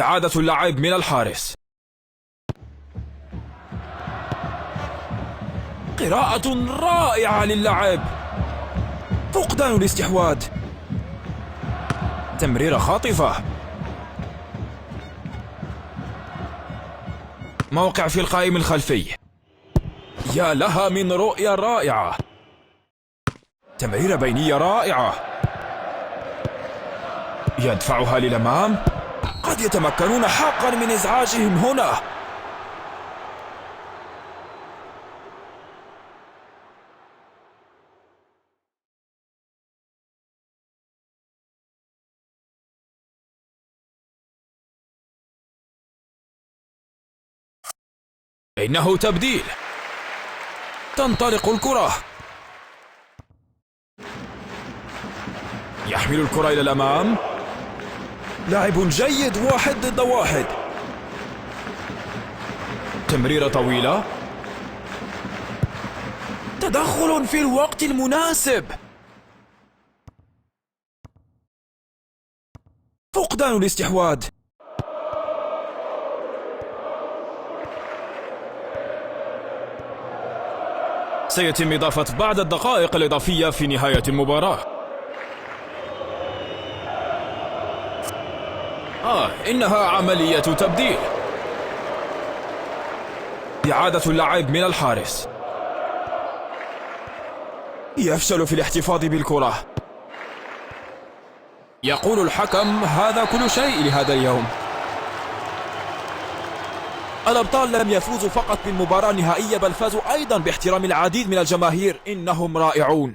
إعادة اللعب من الحارس. قراءة رائعة للعب. فقدان الاستحواذ. تمريرة خاطفة. موقع في القائم الخلفي. يا لها من رؤية رائعة. تمريرة بينية رائعة. يدفعها للأمام. قد يتمكنون حقا من إزعاجهم هنا. إنه تبديل. تنطلق الكرة. يحمل الكرة إلى الأمام. لاعب جيد، 1 ضد 1. تمريرة طويلة. تدخل في الوقت المناسب. فقدان الاستحواذ. سيتم إضافة بعض الدقائق الإضافية في نهاية المباراة. إنها عملية تبديل. إعادة اللعب من الحارس. يفشل في الاحتفاظ بالكرة. يقول الحكم هذا كل شيء لهذا اليوم. الأبطال لم يفوزوا فقط بالمباراة النهائية، بل فازوا أيضا باحترام العديد من الجماهير. إنهم رائعون.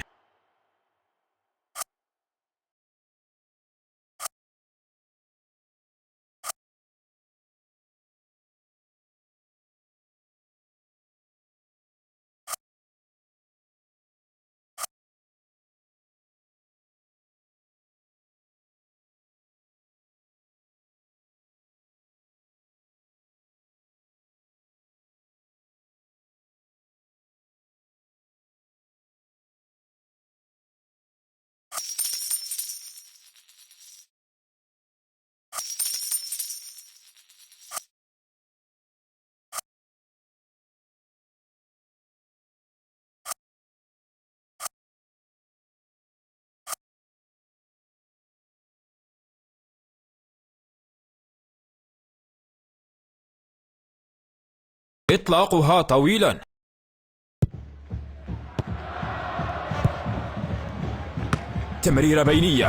إطلاقها طويلا. تمريرة بينية.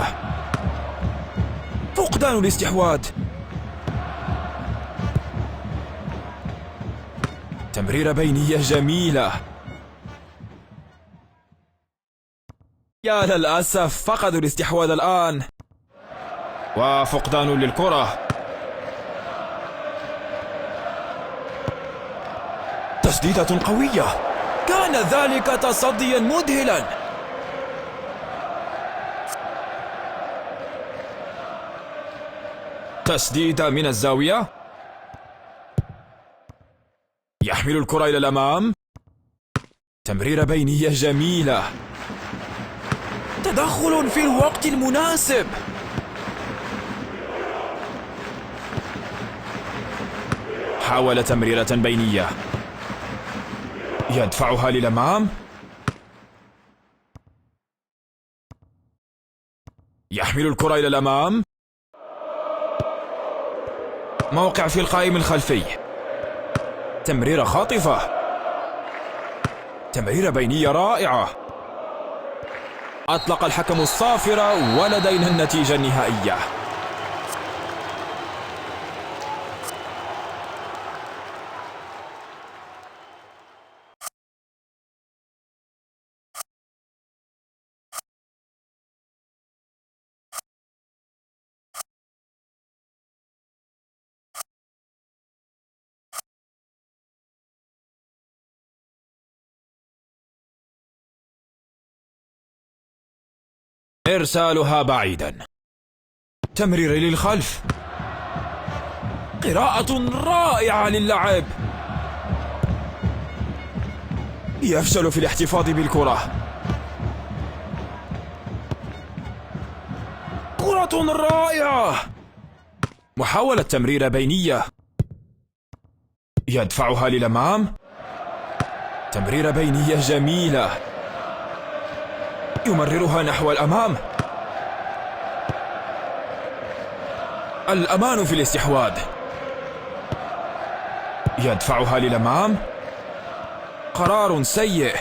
فقدان الاستحواذ. تمريرة بينية جميلة. يا للأسف فقدوا الاستحواذ الآن. وفقدان للكرة. تسديدة قوية. كان ذلك تصديا مذهلا. تسديدة من الزاوية. يحمل الكرة إلى الأمام. تمريرة بينية جميلة. تدخل في الوقت المناسب. حاول تمريرة بينية. يدفعها للأمام. يحمل الكرة إلى الأمام. موقع في القائم الخلفي. تمريرة خاطفة. تمريرة بينية رائعة. أطلق الحكم الصافرة ولدينا النتيجة النهائية. إرسالها بعيدا. تمرير للخلف. قراءة رائعة للعب. يفشل في الاحتفاظ بالكرة. كرة رائعة. محاولة تمريرة بينية، يدفعها للأمام. تمريرة بينية جميلة، يمررها نحو الأمام. الأمان في الاستحواذ، يدفعها للأمام. قرار سيء.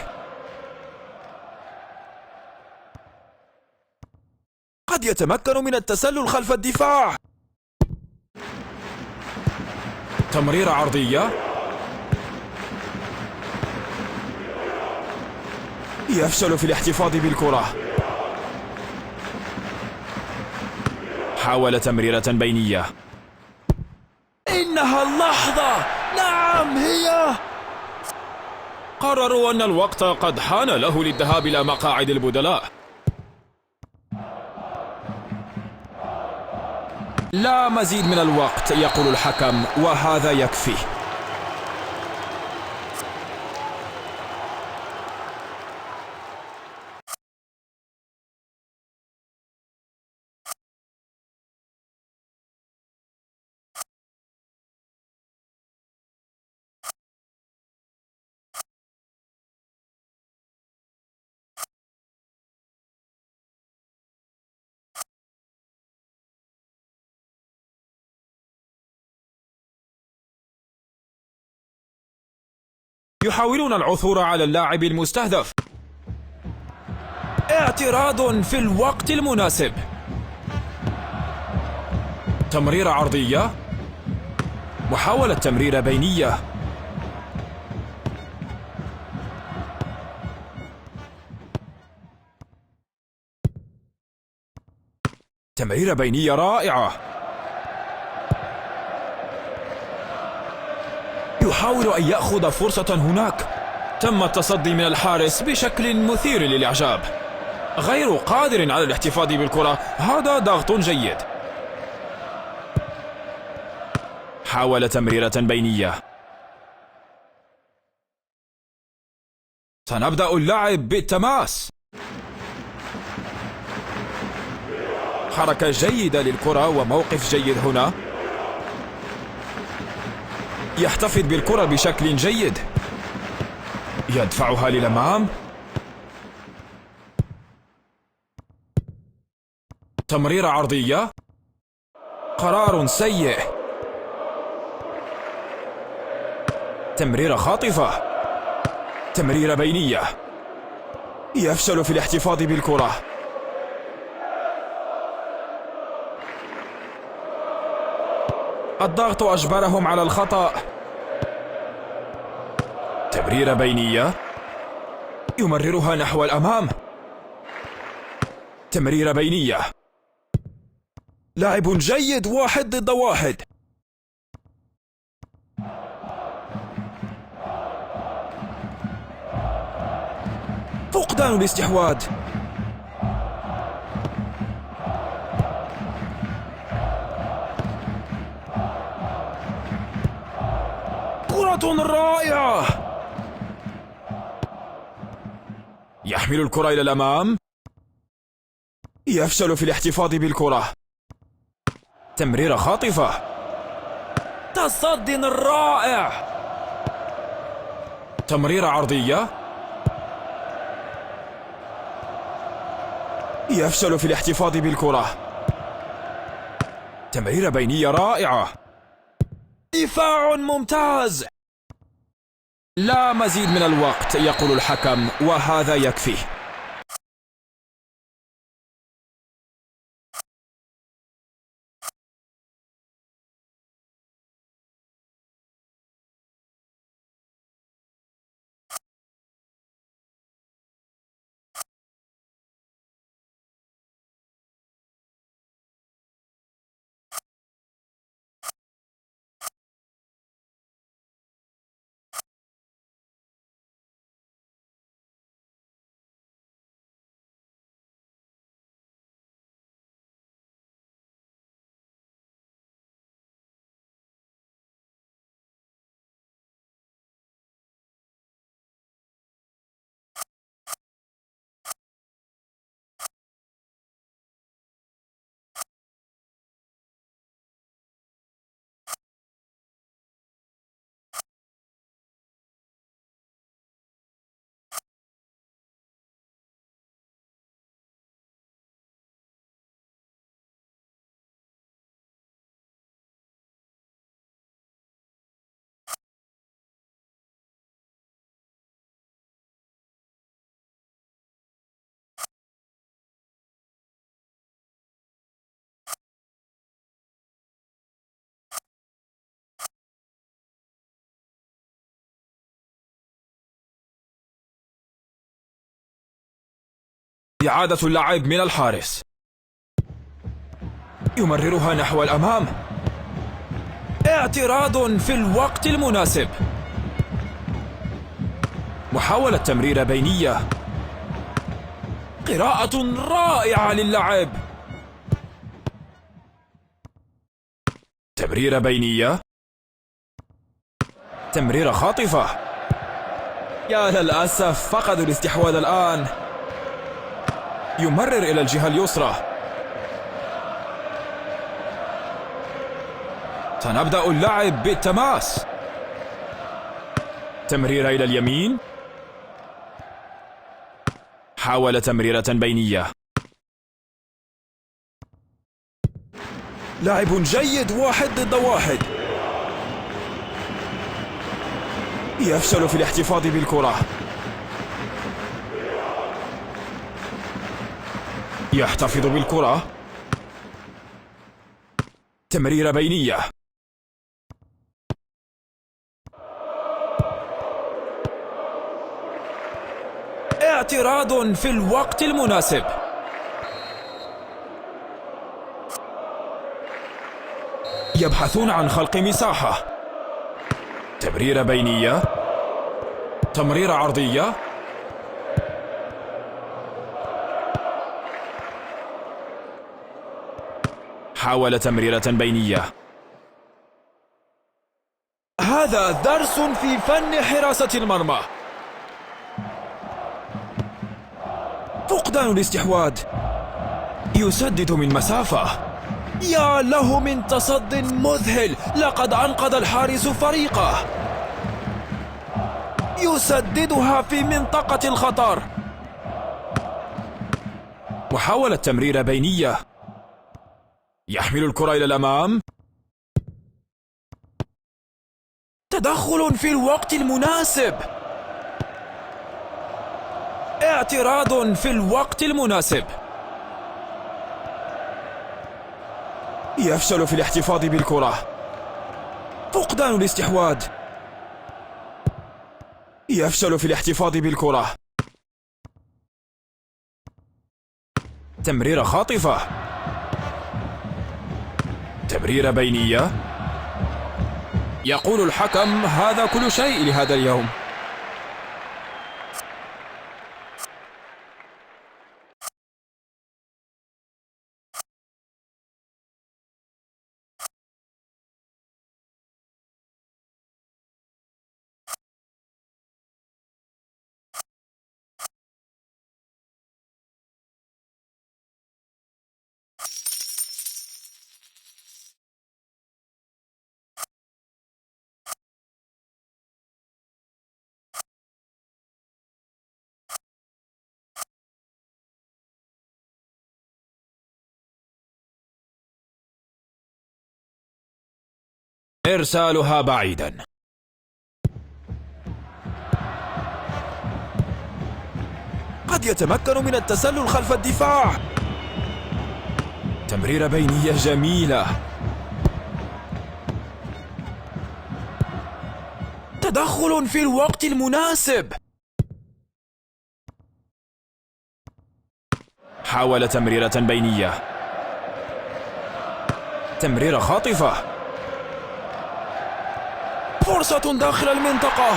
قد يتمكن من التسلل خلف الدفاع. تمريرة عرضية، يفشل في الاحتفاظ بالكرة. حاول تمريرة بينية. إنها اللحظة، نعم هي. قرروا أن الوقت قد حان له للذهاب إلى مقاعد البدلاء. لا مزيد من الوقت يقول الحكم، وهذا يكفي. يحاولون العثور على اللاعب المستهدف. اعتراض في الوقت المناسب. تمريرة عرضية، محاولة تمريرة بينية. تمريرة بينية رائعة. يحاول أن يأخذ فرصة هناك. تم التصدي من الحارس بشكل مثير للإعجاب، غير قادر على الاحتفاظ بالكرة. هذا ضغط جيد. حاول تمريرة بينية. سنبدأ اللعب بالتماس. حركة جيدة للكرة وموقف جيد هنا. يحتفظ بالكرة بشكل جيد، يدفعها للأمام. تمريرة عرضية، قرار سيء. تمريرة خاطفة. تمريرة بينية، يفشل في الاحتفاظ بالكرة. الضغط أجبرهم على الخطأ. تمريرة بينية، يمررها نحو الأمام. تمريرة بينية، لاعب جيد، 1 ضد 1. فقدان الاستحواذ. كرة رائعة. يحمل الكرة إلى الأمام. يفشل في الاحتفاظ بالكرة. تمريرة خاطفة. تصدي رائع. تمريرة عرضية، يفشل في الاحتفاظ بالكرة. تمريرة بينية رائعة. دفاع ممتاز. لا مزيد من الوقت يقول الحكم، وهذا يكفي. إعادة اللعب من الحارس. يمررها نحو الأمام. اعتراض في الوقت المناسب. محاولة تمريرة بينية. قراءة رائعة للعب. تمريرة بينية. تمريرة خاطفة. يا للأسف فقدوا الاستحواذ الآن. يمرر إلى الجهة اليسرى. سنبدأ اللعب بالتماس. تمريرة إلى اليمين. حاول تمريرة بينية. لاعب جيد، 1 ضد 1. يفشل في الاحتفاظ بالكرة. يحتفظ بالكرة. تمريرة بينية. اعتراض في الوقت المناسب. يبحثون عن خلق مساحة. تمريرة بينية. تمريرة عرضية. حاول تمريرة بينية. هذا درس في فن حراسة المرمى. فقدان الاستحواذ. يسدد من مسافة. يا له من تصد مذهل، لقد أنقذ الحارس فريقه. يسددها في منطقة الخطر. محاولة تمريرة بينية. يحمل الكرة إلى الأمام. تدخل في الوقت المناسب. اعتراض في الوقت المناسب. يفشل في الاحتفاظ بالكرة. فقدان الاستحواذ. يفشل في الاحتفاظ بالكرة. تمريرة خاطفة. تمريرة بينية. يقول الحكم هذا كل شيء لهذا اليوم. إرسالها بعيدا. قد يتمكن من التسلل خلف الدفاع. تمريرة بينية جميلة. تدخل في الوقت المناسب. حاول تمريرة بينية. تمريرة خاطفة. فرصة داخل المنطقة.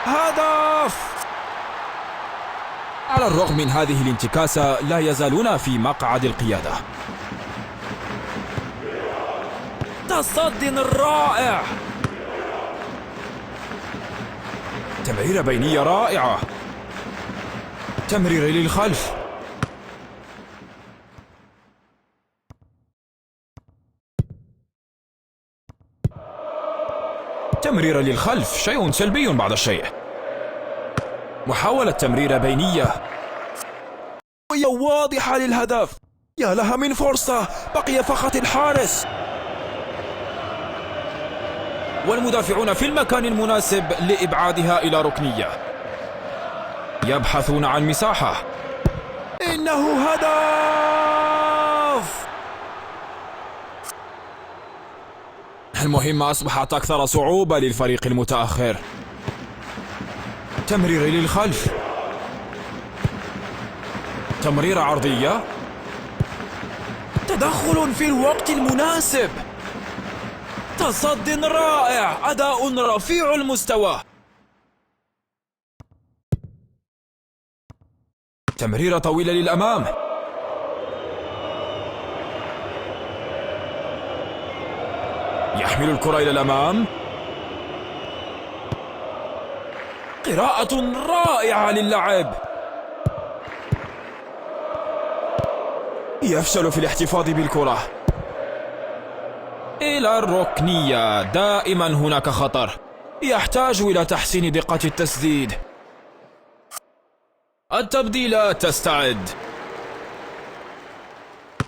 هدف. على الرغم من هذه الانتكاسة لا يزالون في مقعد القيادة. تصد رائع. تمريرة بينية رائعة. تمريرة للخلف. تمريرة للخلف، شيء سلبي بعض الشيء. محاولة تمريرة بينية. وهي واضحة للهدف. يا لها من فرصة، بقي فقط الحارس. والمدافعون في المكان المناسب لإبعادها إلى ركنية. يبحثون عن مساحة. إنه هدف. المهمة أصبحت أكثر صعوبة للفريق المتأخر. تمرير للخلف. تمريرة عرضية. تدخل في الوقت المناسب. تصد رائع، أداء رفيع المستوى. تمريرة طويلة للأمام. يحمل الكرة إلى الأمام. قراءة رائعة للعب. يفشل في الاحتفاظ بالكرة. إلى الركنية. دائما هناك خطر. يحتاج إلى تحسين دقة التسديد. التبديلات تستعد.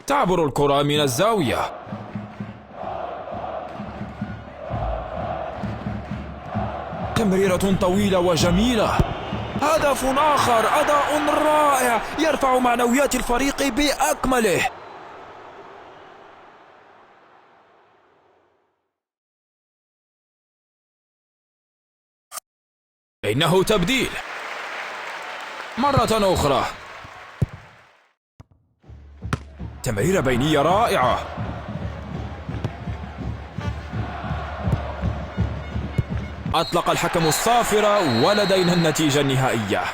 تعبر الكرة من الزاوية. تمريرة طويلة وجميلة. هدف آخر. أداء رائع يرفع معنويات الفريق بأكمله. إنه تبديل مرة أخرى. تمريرة بينية رائعة. أطلق الحكم الصافرة ولدينا النتيجة النهائية.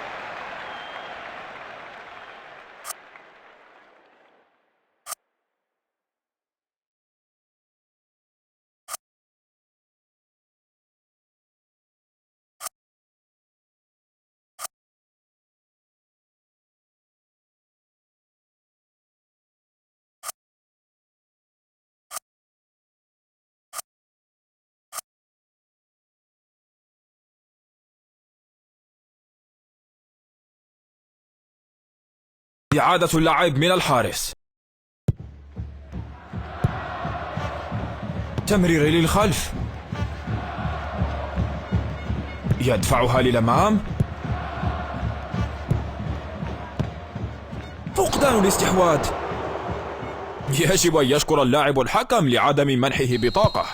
إعادة اللعب من الحارس. تمرير للخلف. يدفعها للأمام. فقدان الاستحواذ. يجب أن يشكر اللاعب الحكم لعدم منحه بطاقة.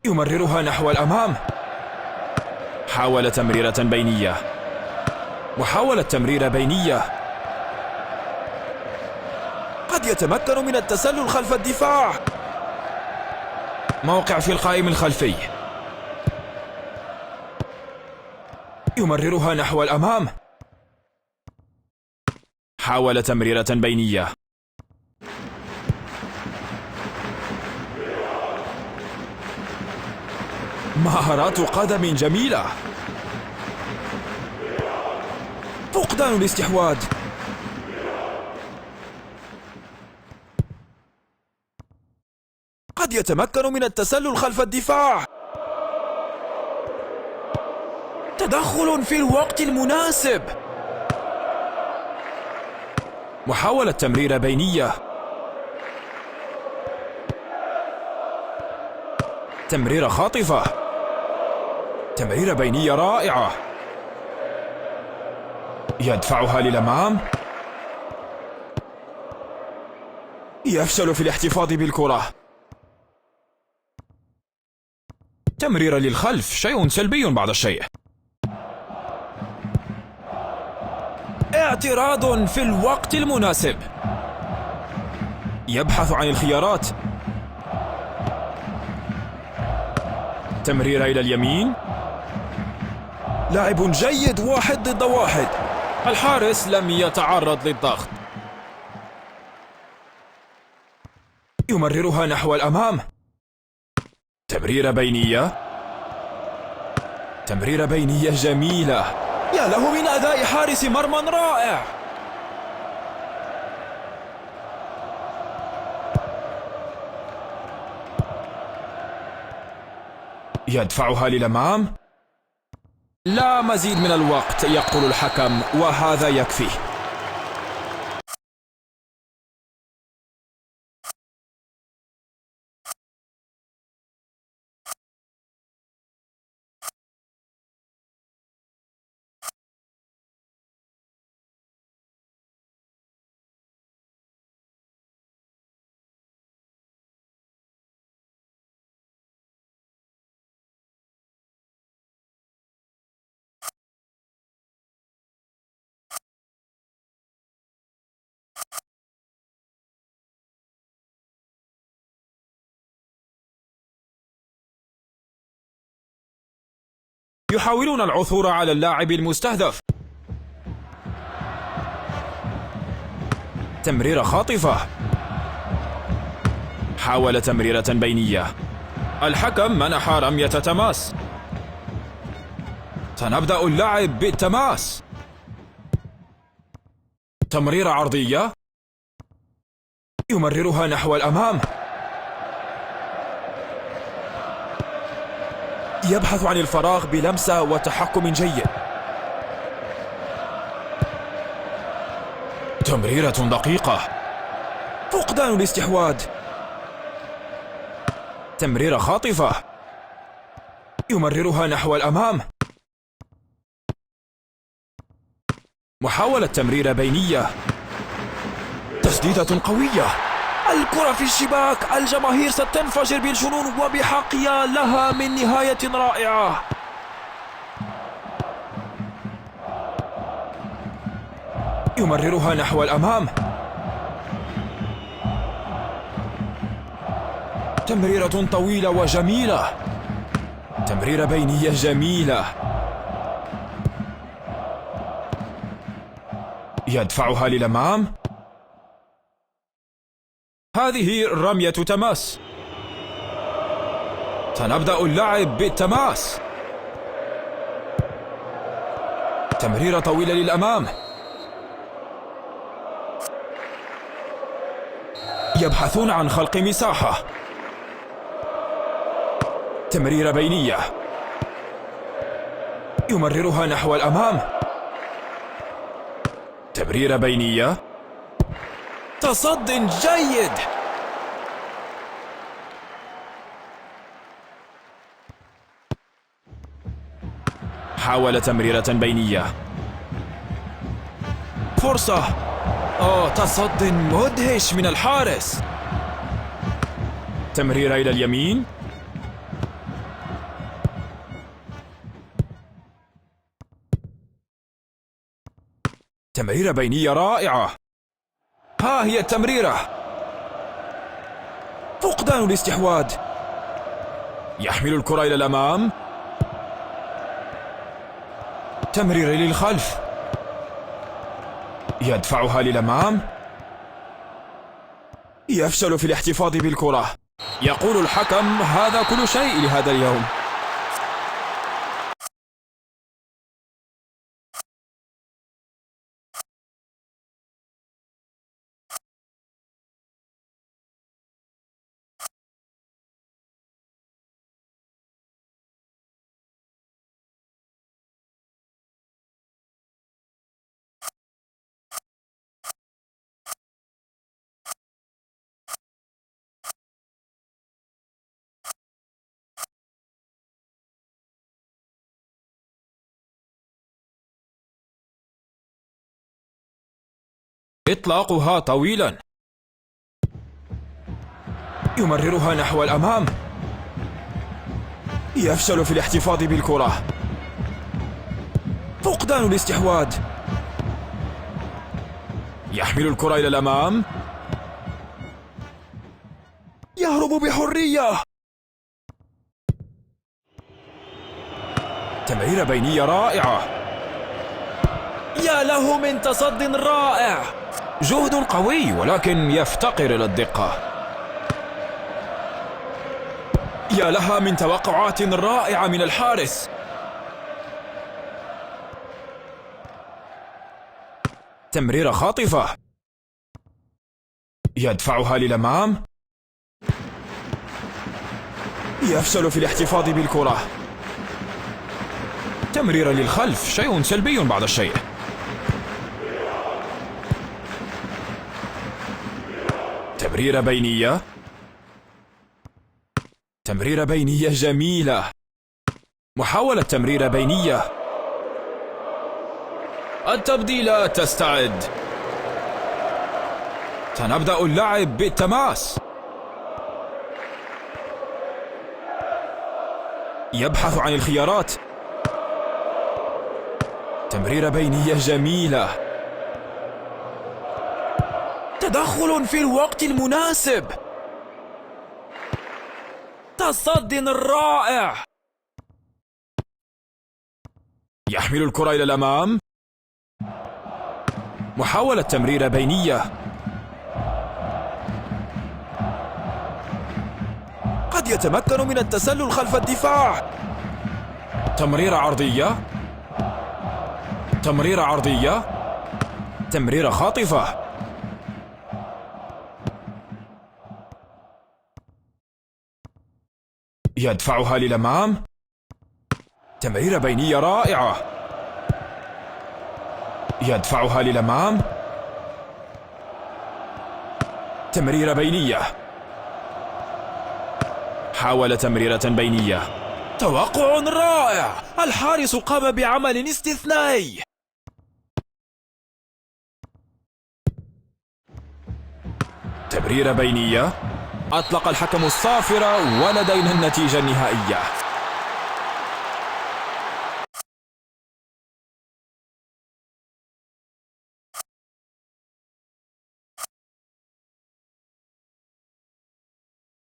يمررها نحو الأمام. حاول تمريرة بينية. محاولة تمريرة بينية. قد يتمكن من التسلل خلف الدفاع. موقع في القائم الخلفي. يمررها نحو الأمام. حاول تمريرة بينية. مهارات قدم جميلة. فقدان الاستحواذ. قد يتمكن من التسلل خلف الدفاع. تدخل في الوقت المناسب. محاولة تمريرة بينية. تمريرة خاطفة. تمريرة بينية رائعة. يدفعها للأمام. يفشل في الاحتفاظ بالكرة. تمريرة للخلف. شيء سلبي بعض الشيء. اعتراض في الوقت المناسب. يبحث عن الخيارات. تمريرة إلى اليمين. لاعب جيد. 1 ضد 1. الحارس لم يتعرض للضغط. يمررها نحو الأمام. تمريرة بينية. تمريرة بينية جميلة. يا له من أداء حارس مرمى رائع. يدفعها للأمام. لا مزيد من الوقت يقول الحكم، وهذا يكفي. يحاولون العثور على اللاعب المستهدف. تمريرة خاطفة. حاول تمريرة بينية. الحكم منح رمية تماس. سنبدأ اللعب بالتماس. تمريرة عرضية. يمررها نحو الأمام. يبحث عن الفراغ بلمسة وتحكم جيد. تمريرة دقيقة. فقدان الاستحواذ. تمريرة خاطفة. يمررها نحو الأمام. محاولة تمريرة بينية. تسديدة قوية. الكرة في الشباك. الجماهير ستنفجر بالجنون وبحق، يا لها من نهاية رائعة. يمررها نحو الأمام. تمريرة طويلة وجميلة. تمريرة بينية جميلة. يدفعها للأمام. هذه رمية تماس. سنبدأ اللعب بالتماس. تمريرة طويلة للأمام. يبحثون عن خلق مساحة. تمريرة بينية. يمررها نحو الأمام. تمريرة بينية. تصد جيد. حاول تمريرة بينية. فرصة. تصد مدهش من الحارس. تمريرة إلى اليمين. تمريرة بينية رائعة. ها هي التمريرة. فقدان الاستحواذ. يحمل الكرة إلى الأمام. تمريرة للخلف. يدفعها للأمام. يفشل في الاحتفاظ بالكرة. يقول الحكم هذا كل شيء لهذا اليوم. إطلاقها طويلا. يمررها نحو الأمام. يفشل في الاحتفاظ بالكرة. فقدان الاستحواذ. يحمل الكرة إلى الأمام. يهرب بحرية. تمريرة بينية رائعة. يا له من تصد رائع. جهد قوي ولكن يفتقر إلى الدقة. يا لها من توقعات رائعة من الحارس. تمريرة خاطفة. يدفعها للأمام. يفشل في الاحتفاظ بالكرة. تمريرة للخلف. شيء سلبي بعض الشيء. تمريرة بينية. تمريرة بينية جميلة. محاولة تمريرة بينية. التبديلات تستعد. سنبدأ اللعب بالتماس. يبحث عن الخيارات. تمريرة بينية جميلة. تدخل في الوقت المناسب. تصد رائع. يحمل الكرة إلى الأمام. محاولة تمريرة بينية. قد يتمكن من التسلل خلف الدفاع. تمريرة عرضية. تمريرة عرضية. تمريرة خاطفة. يدفعها للأمام. تمريرة بينية رائعة. يدفعها للأمام. تمريرة بينية. حاول تمريرة بينية. توقع رائع. الحارس قام بعمل استثنائي. تمريرة بينية. أطلق الحكم الصافرة ولدينا النتيجة النهائية.